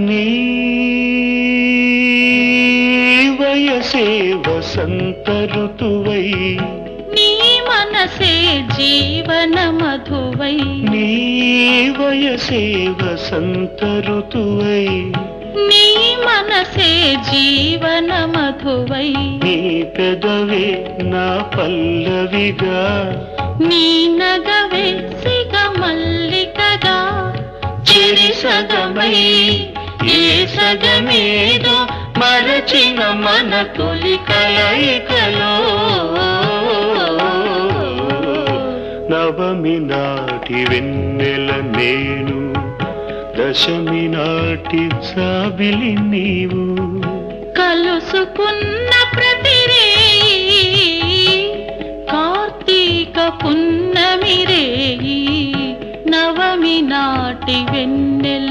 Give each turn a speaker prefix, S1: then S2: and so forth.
S1: నీ వయసే వసంత ఋతువై
S2: నీ మనసే జీవన మధువై
S1: నీ వయసే వసంత ఋతువై
S2: నీ మనసే జీవన మధువై
S1: నీ పెదవే నా పల్లవిగా
S2: నీ నగవే సిగ మల్లికగా
S1: చెరి సగమై ఏ సగమేదో మరచిన మన తొలి కలయికలో నవమి నాటి వెన్నెల నేను దశమి నాటి జాబిలి నీవు
S2: కలుసుకున్న ప్రతిరేయి కార్తీక పున్నమి రేయి నవమి నాటి వెన్నెల